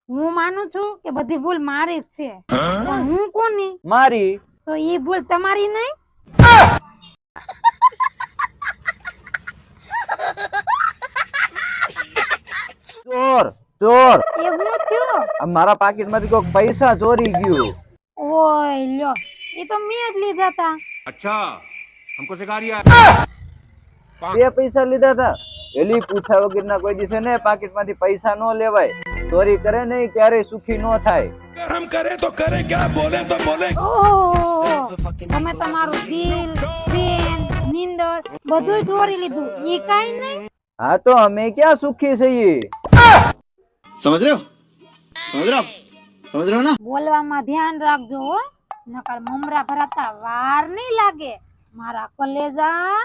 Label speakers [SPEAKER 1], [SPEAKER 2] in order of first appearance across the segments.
[SPEAKER 1] હું માનું છું કે બધી ભૂલ મારી જ છે, પણ હું કોની?
[SPEAKER 2] મારી.
[SPEAKER 1] તો ઈ ભૂલ તમારી નહીં?
[SPEAKER 2] ચોર ચોર,
[SPEAKER 1] એ હું થયો?
[SPEAKER 2] આ મારા પાકીટ માંથી કોઈક પૈસા ચોરી ગયું.
[SPEAKER 1] ઓય લ્યો, એ તો મેં જ લીધા તા.
[SPEAKER 3] अच्छा हमको सिखा रिया
[SPEAKER 2] બે પૈસા લીધા હતા. એલી પૂછા વગર ના કોઈ દિવસે ને પાકીટ માંથી પૈસા નો લેવાય. ચોરી કરે ને ક્યારેય સુખી નો થાય.
[SPEAKER 3] हम करे तो करे क्या बोले तो बोले
[SPEAKER 1] ઓહો, તમે તમારું દિલ, પ્રેમ, નીંદર બધું ચોરી લીધું, ઈ કાઈ નહીં?
[SPEAKER 2] હા તો અમે ક્યાં સુખી છીએ?
[SPEAKER 4] समझ रहे हो समझ रहे हो समझ रहे हो ना।
[SPEAKER 1] બોલવામાં ધ્યાન રાખજો હો, નકર મમરા ભરાતા વાર નહીં લાગે મારા કલેજા.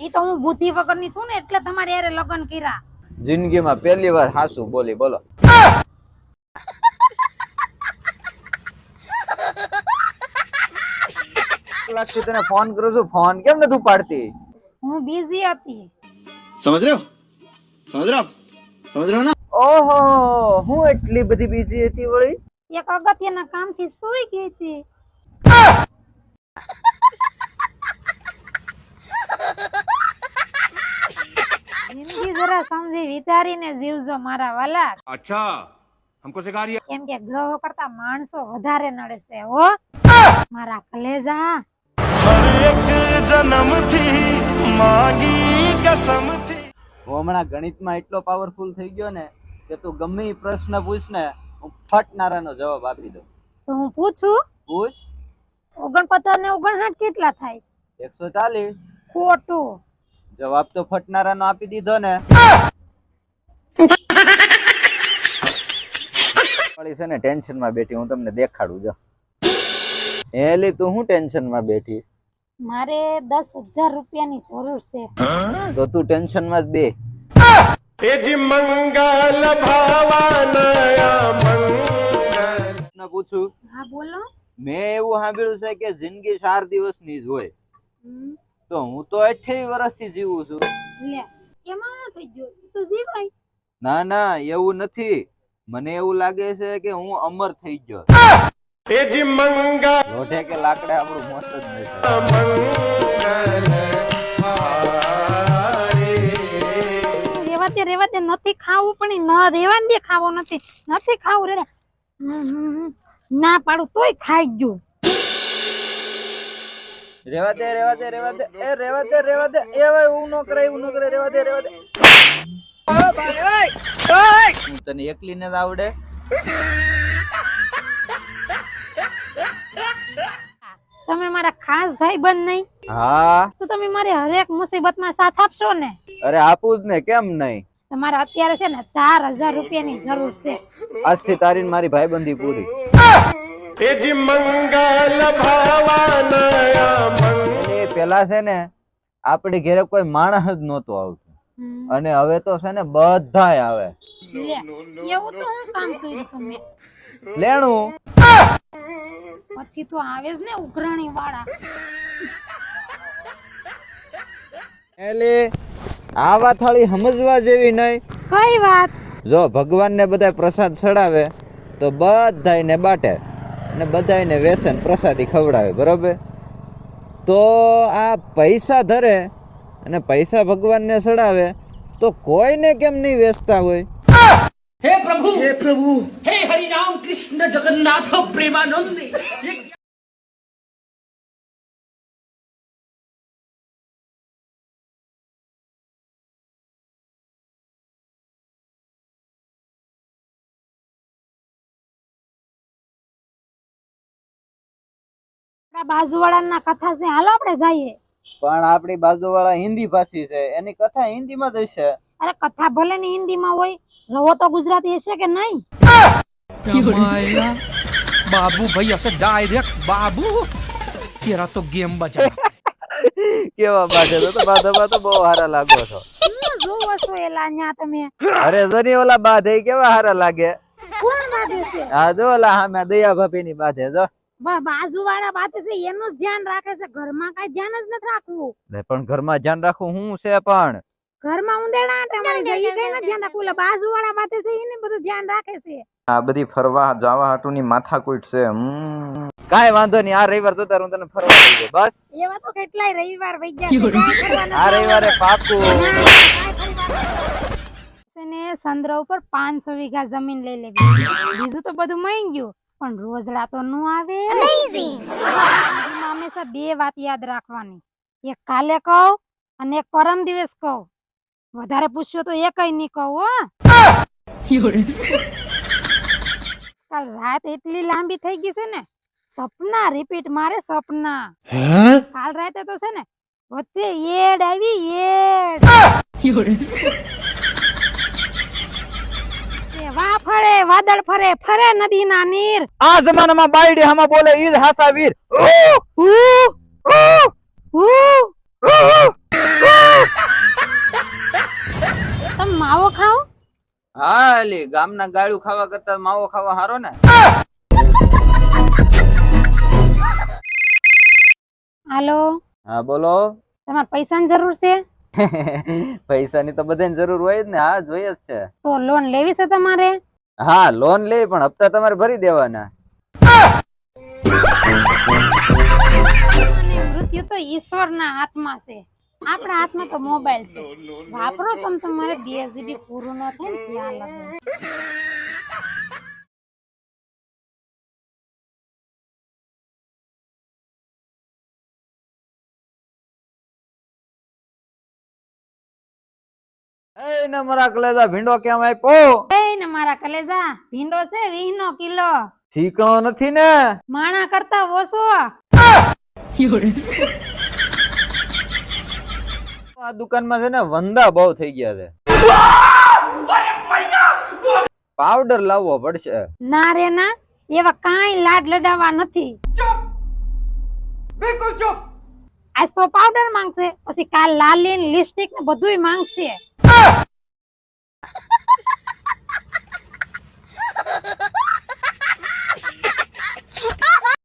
[SPEAKER 1] ઈ તો હું બુદ્ધિ વગરની છું ને એટલે તમારે યારે લગ્ન કર્યા.
[SPEAKER 2] જિંદગીમાં પહેલી વાર હાસુ બોલી, બોલો. લાગતી તને ફોન કરું છું, ફોન કેમ નથી ઉપાડતી?
[SPEAKER 1] હું બિઝી હતી.
[SPEAKER 4] समझ रहे हो समझ रहे हो समझ रहे हो ना।
[SPEAKER 2] ઓહો, હું એટલી બધી બીજી હતી વળી?
[SPEAKER 1] એક અગત્યના કામથી સૂઈ ગઈ હતી. જિંદગી જરા સમજી વિચારીને જીવજો મારા વાલા,
[SPEAKER 3] अच्छा हमको सिखा रिया
[SPEAKER 1] કેમ કે ગ્રહો કરતા માણસો વધારે નડે છે હો મારા કલેજા.
[SPEAKER 2] હું હમણાં ગણિતમાં એટલો પાવરફુલ થઈ ગયો ને કે તું ગમે ઈ પ્રશ્ન પૂછ ને હું ફટનારાનો જવાબ આપી દઉં.
[SPEAKER 1] તો હું પૂછું,
[SPEAKER 2] પૂછ.
[SPEAKER 1] 49 ને 59 કેટલા થાય?
[SPEAKER 2] 140.
[SPEAKER 1] ખોટું.
[SPEAKER 2] જવાબ તો ફટનારાનો આપી દીધો ને. વળી છે ને ટેન્શન માં બેઠી, હું તમને દેખાડું. જો એલી તું હું ટેન્શન માં બેઠી?
[SPEAKER 1] મારે 10,000 રૂપિયાની જરૂર છે.
[SPEAKER 2] તો તું ટેન્શન માં જ બે. પૂછું?
[SPEAKER 1] હા બોલો.
[SPEAKER 2] મેં એવું સાંભળ્યું છે કે જિંદગી 4 દિવસની જ હોય, તો હું તો 28 વર્ષથી જીવું છું.
[SPEAKER 1] લે, એમાં શું થઈ ગયું? ઈ તો જીવાય.
[SPEAKER 2] ના ના, એવું નથી. મને એવું લાગે છે કે હું અમર થઈ ગયો. લોઢે કે લાકડે આપણું મોત જ નહીં
[SPEAKER 1] થાય. રેવા દે નથી ખાવું, પણ ન રેવા દે, ખાવો નથી ખાવું રે. ના પાડું તોય ખાઈ ગયું.
[SPEAKER 2] રેવા દે એ રેવા દે એ ભાઈ હું નો કરે રેવા દે હું તને એકલીને જ આવડે?
[SPEAKER 1] તમે મારા ખાસ ભાઈ બંધ નહીં?
[SPEAKER 2] હા.
[SPEAKER 1] તો તમે મારી હરેક મુસીબતમાં સાથ આપશો ને?
[SPEAKER 2] અરે આપું જ ને, કેમ નહીં.
[SPEAKER 1] તમારે અત્યારે છે ને 4,000 રૂપિયાની જરૂર છે.
[SPEAKER 2] આજથી તારી ને મારી ભાઈબંધી પૂરી. પેલા છે ને આપડી ઘરે કોઈ માણસ જ નહોતું આવતું, અને હવે તો છે ને બધાય આવે.
[SPEAKER 1] એવું તો હું કામ કર્યું તમે?
[SPEAKER 2] લેણું
[SPEAKER 1] પછી તો આવે જ ને ઉઘરાણી વાળા.
[SPEAKER 2] એલી આ વાત થાળી સમજવા જેવી નહીં.
[SPEAKER 1] કઈ વાત?
[SPEAKER 2] જો ભગવાન ને બધા પ્રસાદ ચડાવે તો બધાયને બાટે અને બધાયને વ્યસન પ્રસાદી ખવડાવે, બરોબર? તો આ પૈસા ધરે અને પૈસા ભગવાનને ચડાવે તો કોઈને કેમ નહીં વેચતા હોય?
[SPEAKER 5] हे प्रभु हे हरि राम कृष्ण जगन्नाथ प्रेमानंद।
[SPEAKER 1] બાજુવાળાના કથા છે, હાલો આપણે જઈએ.
[SPEAKER 2] પણ આપણી બાજુવાળા હિન્દી ભાષી છે, એની કથા હિન્દીમાં જ હશે.
[SPEAKER 1] અરે કથા ભલે ની હિન્દીમાં હોય, રવો તો ગુજરાતી હશે કે નહીં?
[SPEAKER 5] बाबू भाई ऐसे डायरेक्ट बाबू तेरा तो गेम बचा।
[SPEAKER 2] કેવા બાધે તો બાધા તો બહુ હારા લાગો છો.
[SPEAKER 1] જોવો છો એલા ન્યા તમે?
[SPEAKER 2] અરે જોની ઓલા બાધે કેવા હારા લાગે.
[SPEAKER 1] કોણ બાધે છે?
[SPEAKER 2] હા જો ઓલા હામે દયા ભાભી ની બાધે જો.
[SPEAKER 1] બાજુવાળા બાતે છે એનું જ ધ્યાન રાખે છે, ઘરમાં કઈ ધ્યાન જ નથી રાખવું.
[SPEAKER 2] લે પણ ઘરમાં ધ્યાન રાખવું હું છે પણ
[SPEAKER 1] ઘરમાં ઉંદેડા આંટા મારી જાય, ઈ કઈ નથી ધ્યાન રાખવું. એટલે બાજુવાળા બાતે છે એને બધું ધ્યાન રાખે છે.
[SPEAKER 2] આ બધી ફરવા જવા હાટુની માથાકૂટ છે. કાંઈ વાંધો નહીં, આ રવિવાર જતા હું તને ફરવા લઈ જાઉં. બસ
[SPEAKER 1] એવા તો કેટલાય રવિવાર વઈ ગયા છે, કાંઈ ફરવા નથી
[SPEAKER 2] આ રવિવારે પાકું.
[SPEAKER 1] ને સંદ્ર ઉપર 500 વીઘા જમીન લઈ લેવી. બીજું તો બધું મળી ગયું, પણ રોજડા તો નું આવે. હંમેશા બે વાત યાદ રાખવાની, એક કાલે કહું અને એક પરમ દિવસ કહું. વધારે પૂછ્યો તો એકય નહીં કહું હો. કાલ રાત એટલી લાંબી થઈ ગઈ છે ને, સપના રિપીટ મારે સપના. કાલ રાતે તો છે ને વચ્ચે એડ આવી, એડ. વા ફરે વાદળ ફરે ફરે નદીના નીર.
[SPEAKER 2] આ જમાનામાં બાયડી હામાં બોલે ઈ જ હાસા વીર.
[SPEAKER 1] તમે માવો ખાઓ?
[SPEAKER 2] હા એલી ગામના ગાળું ખાવા કરતા માવો ખાવા હારો ને.
[SPEAKER 1] હાલો,
[SPEAKER 2] હા બોલો.
[SPEAKER 1] તમારે પૈસાની જરૂર છે?
[SPEAKER 2] પૈસાની તો બધાને જરૂર હોય જ ને. હા જોઈએ જ છે.
[SPEAKER 1] તો લોન લેવી છે તમારે?
[SPEAKER 2] હા લોન લે, પણ હપ્તા તમારે ભરી દેવાના.
[SPEAKER 1] મૃત્યુ તો ઈશ્વરના હાથમાં છે, આપણા હાથમાં તો મોબાઈલ છે. વાપરો તમે, તમારે 2 GB પૂરું ન થાય ને ત્યાં લગે.
[SPEAKER 2] એ ને મારા કલેજા ભીંડો કેમ આપ્યો?
[SPEAKER 1] એ ને મારા કલેજા ભીંડો છે 20 કિલો.
[SPEAKER 2] ચીકણો નથી ને?
[SPEAKER 1] માણા કરતા ઓછો.
[SPEAKER 2] આ દુકાનમાં છે ને વંદા બહુ થઈ ગયા છે. પાવડર લાવવો પડશે.
[SPEAKER 1] ના રે ના, એવા કાંઈ લાડ લડાવવા નથી.
[SPEAKER 5] बिल्कुल चुप।
[SPEAKER 1] આજ તો પાવડર માંગશે, પછી કાલ લાલી લિપસ્ટિક ને બધુંય માંગશે.